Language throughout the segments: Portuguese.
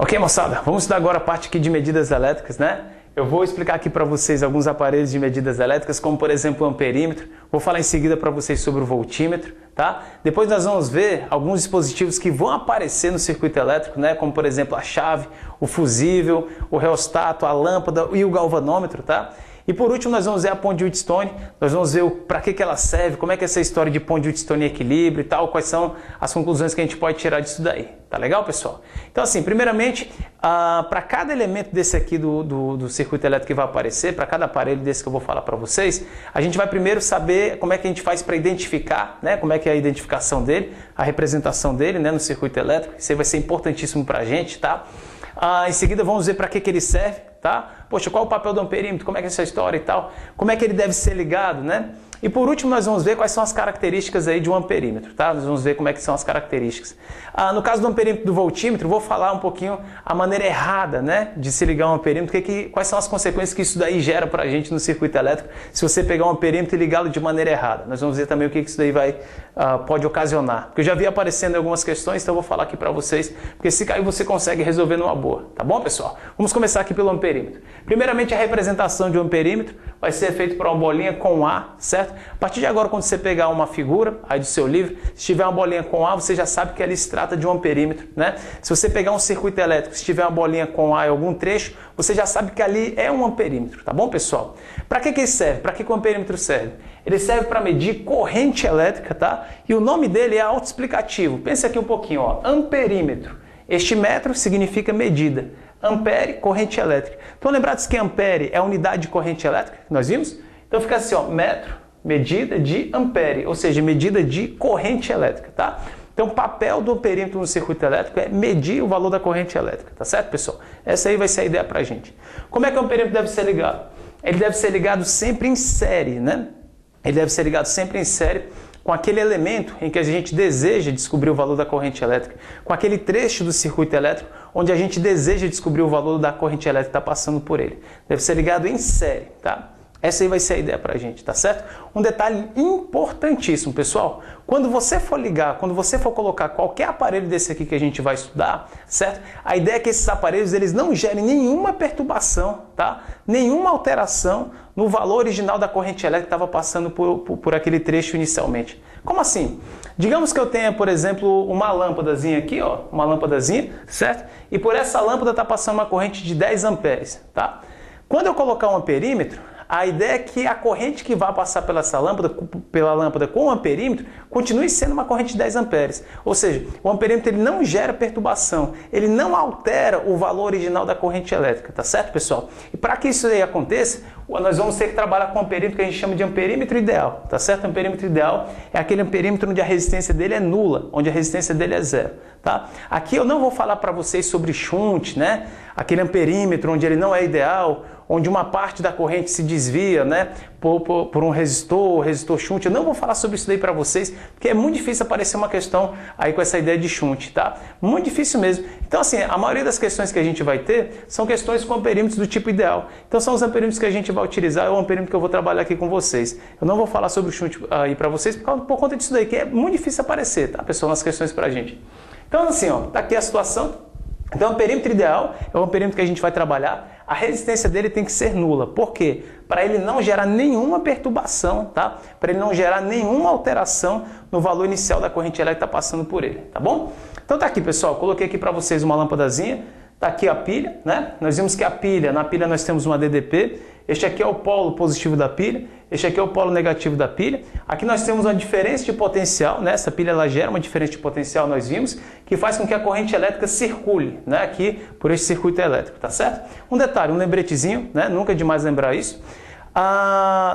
Ok, moçada, vamos estudar agora a parte aqui de medidas elétricas, né? Eu vou explicar aqui para vocês alguns aparelhos de medidas elétricas, como por exemplo o amperímetro. Vou falar em seguida para vocês sobre o voltímetro, tá? Depois nós vamos ver alguns dispositivos que vão aparecer no circuito elétrico, né? Como por exemplo a chave, o fusível, o reostato, a lâmpada e o galvanômetro, tá? E por último nós vamos ver a ponte de Wheatstone, nós vamos ver para que ela serve, como é que é essa história de ponte de Wheatstone em equilíbrio e tal, quais são as conclusões que a gente pode tirar disso daí. Tá legal, pessoal? Então assim, primeiramente, para cada elemento desse aqui do circuito elétrico que vai aparecer, para cada aparelho desse que eu vou falar para vocês, a gente vai primeiro saber como é que a gente faz para identificar, né? Como é que é a identificação dele, a representação dele, né, no circuito elétrico. Isso aí vai ser importantíssimo para a gente, tá? Em seguida vamos ver para que ele serve, tá? Poxa, qual é o papel do amperímetro, como é que é essa história e tal, como é que ele deve ser ligado, né? E por último nós vamos ver quais são as características aí de um amperímetro, tá? Nós vamos ver como é que são as características. No caso do amperímetro do voltímetro, vou falar um pouquinho a maneira errada, né, de se ligar um amperímetro, quais são as consequências que isso daí gera pra gente no circuito elétrico, se você pegar um amperímetro e ligá-lo de maneira errada. Nós vamos ver também o que isso daí pode ocasionar. Porque eu já vi aparecendo em algumas questões, então eu vou falar aqui pra vocês, porque se cair você consegue resolver numa boa, tá bom, pessoal? Vamos começar aqui pelo amperímetro. Primeiramente, a representação de um amperímetro vai ser feita por uma bolinha com A, certo? A partir de agora, quando você pegar uma figura aí do seu livro, se tiver uma bolinha com A, você já sabe que ali se trata de um amperímetro, né? Se você pegar um circuito elétrico, se tiver uma bolinha com A em algum trecho, você já sabe que ali é um amperímetro, tá bom, pessoal? Para que ele serve? Para que o amperímetro serve? Ele serve para medir corrente elétrica, tá? E o nome dele é autoexplicativo. Pensa aqui um pouquinho, ó, amperímetro. Este metro significa medida. Ampere, corrente elétrica. Então, lembrados que ampere é a unidade de corrente elétrica que nós vimos? Então, fica assim, ó, metro, medida de ampere, ou seja, medida de corrente elétrica, tá? Então, o papel do amperímetro no circuito elétrico é medir o valor da corrente elétrica, tá certo, pessoal? Essa aí vai ser a ideia pra gente. Como é que o amperímetro deve ser ligado? Ele deve ser ligado sempre em série, né? Ele deve ser ligado sempre em série com aquele elemento em que a gente deseja descobrir o valor da corrente elétrica, com aquele trecho do circuito elétrico onde a gente deseja descobrir o valor da corrente elétrica que está passando por ele. Deve ser ligado em série, tá? Essa aí vai ser a ideia pra gente, tá certo? Um detalhe importantíssimo, pessoal. Quando você for ligar, quando você for colocar qualquer aparelho desse aqui que a gente vai estudar, certo? A ideia é que esses aparelhos eles não gerem nenhuma perturbação, tá? Nenhuma alteração no valor original da corrente elétrica que estava passando por aquele trecho inicialmente. Como assim? Digamos que eu tenha, por exemplo, uma lâmpadazinha aqui, ó, uma lâmpadazinha, certo? E por essa lâmpada está passando uma corrente de 10 amperes, tá? Quando eu colocar um amperímetro, a ideia é que a corrente que vai passar pela lâmpada com o amperímetro continue sendo uma corrente de 10 amperes. Ou seja, o amperímetro ele não gera perturbação, ele não altera o valor original da corrente elétrica, tá certo, pessoal? E para que isso aí aconteça, nós vamos ter que trabalhar com um amperímetro que a gente chama de amperímetro ideal, tá certo? O amperímetro ideal é aquele amperímetro onde a resistência dele é nula, onde a resistência dele é zero, tá? Aqui eu não vou falar para vocês sobre shunt, né? Aquele amperímetro onde ele não é ideal, onde uma parte da corrente se desvia, né, por um resistor shunt. Eu não vou falar sobre isso daí para vocês, porque é muito difícil aparecer uma questão aí com essa ideia de shunt, tá? Muito difícil mesmo. Então, assim, a maioria das questões que a gente vai ter são questões com amperímetros do tipo ideal. Então, são os amperímetros que a gente vai utilizar, é o amperímetro que eu vou trabalhar aqui com vocês. Eu não vou falar sobre o shunt aí para vocês por conta disso daí, que é muito difícil aparecer, tá, pessoal, nas questões pra gente. Então, assim, ó, tá aqui a situação. Então, o amperímetro ideal é o amperímetro que a gente vai trabalhar. A resistência dele tem que ser nula. Por quê? Para ele não gerar nenhuma perturbação, tá? Para ele não gerar nenhuma alteração no valor inicial da corrente elétrica que está passando por ele, tá bom? Então tá aqui, pessoal. Coloquei aqui para vocês uma lâmpadazinha. Tá aqui a pilha, né? Nós vimos que na pilha nós temos uma DDP. Este aqui é o polo positivo da pilha. Este aqui é o polo negativo da pilha. Aqui nós temos uma diferença de potencial, né? Essa pilha ela gera uma diferença de potencial, nós vimos, que faz com que a corrente elétrica circule, né? Aqui por este circuito elétrico, tá certo? Um detalhe, um lembretezinho, né? Nunca é demais lembrar isso.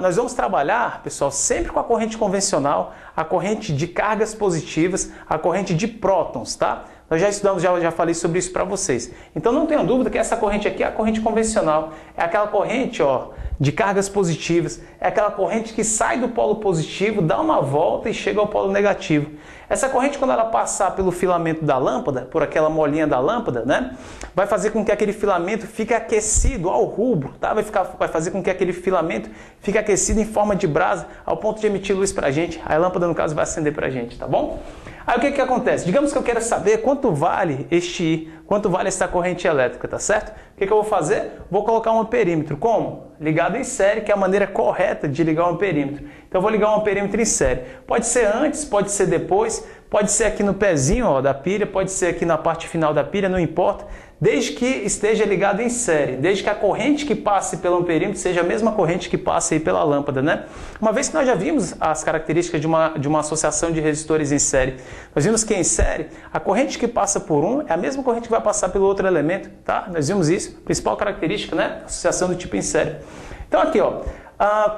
Nós vamos trabalhar, pessoal, sempre com a corrente convencional, a corrente de cargas positivas, a corrente de prótons, tá? Nós já estudamos, já falei sobre isso para vocês. Então não tenha dúvida que essa corrente aqui é a corrente convencional. É aquela corrente, ó, de cargas positivas. É aquela corrente que sai do polo positivo, dá uma volta e chega ao polo negativo. Essa corrente, quando ela passar pelo filamento da lâmpada, por aquela molinha da lâmpada, né, vai fazer com que aquele filamento fique aquecido ao rubro, tá? Vai fazer com que aquele filamento fique aquecido em forma de brasa, ao ponto de emitir luz para a gente. A lâmpada, no caso, vai acender para a gente, tá bom? Aí o que acontece? Digamos que eu quero saber quanto vale este I, quanto vale essa corrente elétrica, tá certo? O que eu vou fazer? Vou colocar um amperímetro. Como? Ligado em série, que é a maneira correta de ligar um amperímetro. Então eu vou ligar um amperímetro em série. Pode ser antes, pode ser depois, pode ser aqui no pezinho ó, da pilha, pode ser aqui na parte final da pilha, não importa. Desde que esteja ligado em série, desde que a corrente que passe pelo amperímetro seja a mesma corrente que passe aí pela lâmpada, né? Uma vez que nós já vimos as características de uma associação de resistores em série, nós vimos que em série, a corrente que passa por um é a mesma corrente que vai passar pelo outro elemento, tá? Nós vimos isso, principal característica, né? Associação do tipo em série. Então aqui, ó,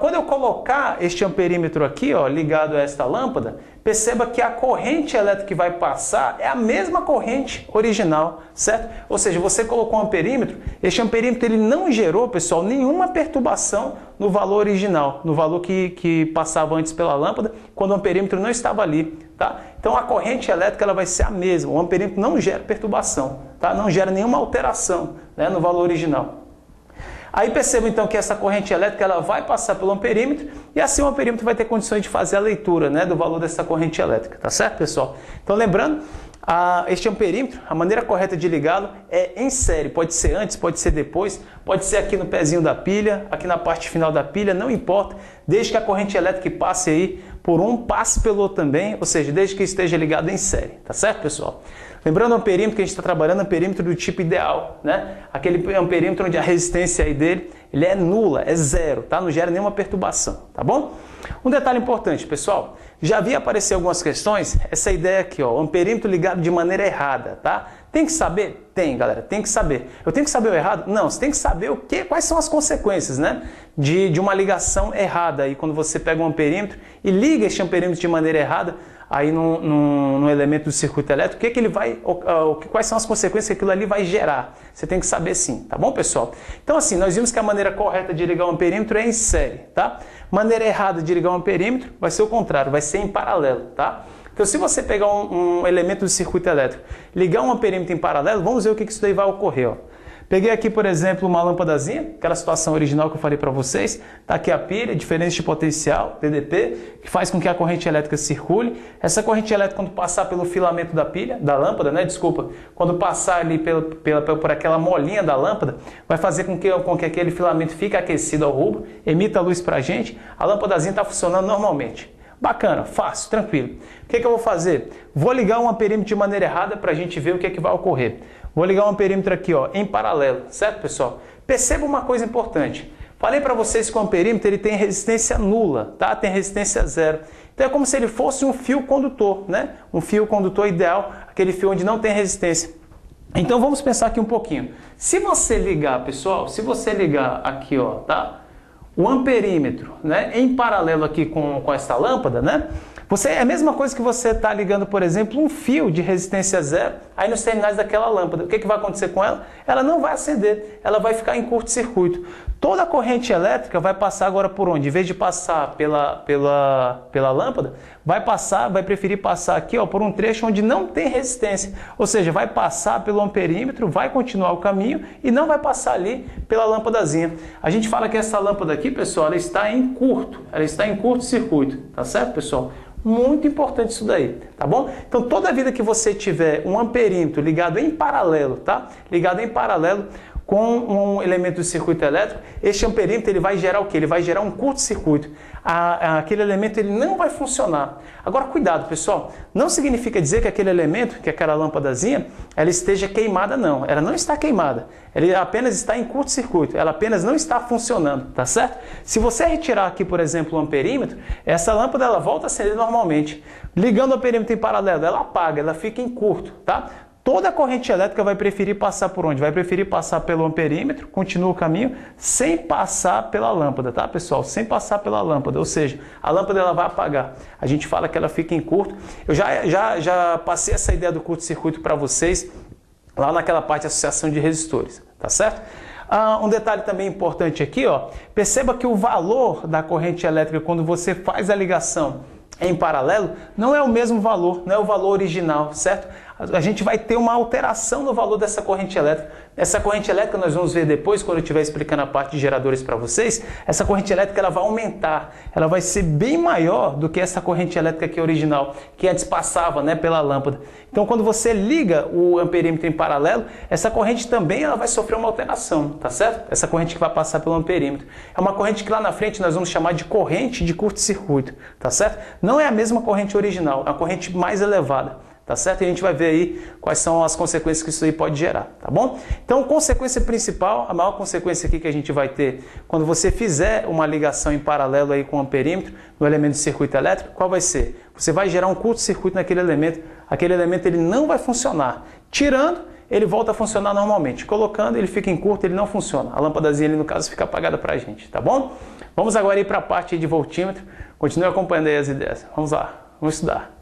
quando eu colocar este amperímetro aqui, ó, ligado a esta lâmpada, perceba que a corrente elétrica que vai passar é a mesma corrente original, certo? Ou seja, você colocou um amperímetro, este amperímetro ele não gerou, pessoal, nenhuma perturbação no valor original, no valor que passava antes pela lâmpada, quando o amperímetro não estava ali, tá? Então a corrente elétrica ela vai ser a mesma, o amperímetro não gera perturbação, tá? Não gera nenhuma alteração, né, no valor original. Aí perceba então que essa corrente elétrica ela vai passar pelo amperímetro e assim o amperímetro vai ter condições de fazer a leitura, né, do valor dessa corrente elétrica, tá certo, pessoal? Então lembrando, este amperímetro, a maneira correta de ligá-lo é em série, pode ser antes, pode ser depois, pode ser aqui no pezinho da pilha, aqui na parte final da pilha, não importa, desde que a corrente elétrica que passe aí por um, passe pelo outro também, ou seja, desde que esteja ligado em série, tá certo, pessoal? Lembrando o amperímetro que a gente está trabalhando, é um amperímetro do tipo ideal, né? Aquele amperímetro onde a resistência aí dele ele é nula, é zero, tá? Não gera nenhuma perturbação, tá bom? Um detalhe importante, pessoal, já vi aparecer algumas questões, essa ideia aqui, ó, amperímetro ligado de maneira errada, tá? Tem que saber? Tem, galera, tem que saber. Eu tenho que saber o errado? Não, você tem que saber quais são as consequências, né? De uma ligação errada aí, quando você pega um amperímetro e liga este amperímetro de maneira errada, aí no elemento do circuito elétrico, quais são as consequências que aquilo ali vai gerar. Você tem que saber sim, tá bom, pessoal? Então assim, nós vimos que a maneira correta de ligar um amperímetro é em série, tá? Maneira errada de ligar um amperímetro vai ser o contrário, vai ser em paralelo, tá? Então se você pegar um elemento do circuito elétrico, ligar um amperímetro em paralelo, vamos ver o que isso daí vai ocorrer, ó. Peguei aqui, por exemplo, uma lâmpadazinha, aquela situação original que eu falei para vocês. Está aqui a pilha, diferença de potencial, TDP, que faz com que a corrente elétrica circule. Essa corrente elétrica, quando passar pelo filamento da pilha, da lâmpada, né? Desculpa, quando passar ali por aquela molinha da lâmpada, vai fazer com que aquele filamento fique aquecido ao rubro, emita luz para a gente, a lâmpadazinha está funcionando normalmente. Bacana, fácil, tranquilo. O que eu vou fazer? Vou ligar um amperímetro de maneira errada para a gente ver o que vai ocorrer. Vou ligar um amperímetro aqui, ó, em paralelo, certo, pessoal? Perceba uma coisa importante. Falei para vocês que o amperímetro ele tem resistência nula, tá? Tem resistência zero. Então é como se ele fosse um fio condutor, né? Um fio condutor ideal, aquele fio onde não tem resistência. Então vamos pensar aqui um pouquinho. Se você ligar, pessoal, se você ligar aqui, ó, tá? O amperímetro, né, em paralelo aqui com essa lâmpada, né? É a mesma coisa que você está ligando, por exemplo, um fio de resistência zero aí nos terminais daquela lâmpada. O que vai acontecer com ela? Ela não vai acender, ela vai ficar em curto-circuito. Toda a corrente elétrica vai passar agora por onde? Em vez de passar pela lâmpada, vai preferir passar aqui, ó, por um trecho onde não tem resistência. Ou seja, vai passar pelo amperímetro, vai continuar o caminho e não vai passar ali pela lâmpadazinha. A gente fala que essa lâmpada aqui, pessoal, ela está em curto-circuito, tá certo, pessoal? Muito importante isso daí, tá bom? Então, toda vida que você tiver um amperímetro ligado em paralelo, tá? Ligado em paralelo com um elemento do circuito elétrico, este amperímetro ele vai gerar o quê? Ele vai gerar um curto-circuito. Aquele elemento ele não vai funcionar. Agora, cuidado, pessoal. Não significa dizer que aquele elemento, que aquela lâmpadazinha, ela esteja queimada, não. Ela não está queimada. Ela apenas está em curto-circuito. Ela apenas não está funcionando, tá certo? Se você retirar aqui, por exemplo, o amperímetro, essa lâmpada ela volta a acender normalmente. Ligando o amperímetro em paralelo, ela apaga, ela fica em curto, tá? Toda a corrente elétrica vai preferir passar por onde? Vai preferir passar pelo amperímetro, continua o caminho, sem passar pela lâmpada, tá, pessoal? Sem passar pela lâmpada, ou seja, a lâmpada ela vai apagar. A gente fala que ela fica em curto. Eu já passei essa ideia do curto-circuito para vocês, lá naquela parte de associação de resistores, tá certo? Um detalhe também importante aqui, ó, perceba que o valor da corrente elétrica quando você faz a ligação em paralelo, não é o mesmo valor, não é o valor original, certo? a gente vai ter uma alteração no valor dessa corrente elétrica. Essa corrente elétrica nós vamos ver depois, quando eu estiver explicando a parte de geradores para vocês, essa corrente elétrica ela vai aumentar, ela vai ser bem maior do que essa corrente elétrica aqui original, que antes passava, né, pela lâmpada. Então quando você liga o amperímetro em paralelo, essa corrente também ela vai sofrer uma alteração, tá certo? Essa corrente que vai passar pelo amperímetro. É uma corrente que lá na frente nós vamos chamar de corrente de curto-circuito, tá certo? Não é a mesma corrente original, é a corrente mais elevada. Tá certo? E a gente vai ver aí quais são as consequências que isso aí pode gerar, tá bom? Então, consequência principal, a maior consequência aqui que a gente vai ter quando você fizer uma ligação em paralelo aí com o amperímetro no elemento de circuito elétrico, qual vai ser? Você vai gerar um curto-circuito naquele elemento, aquele elemento ele não vai funcionar. Tirando, ele volta a funcionar normalmente. Colocando, ele fica em curto, ele não funciona. A lâmpadazinha ali, no caso, fica apagada pra gente, tá bom? Vamos agora ir para a parte aí de voltímetro. Continue acompanhando aí as ideias. Vamos lá, vamos estudar.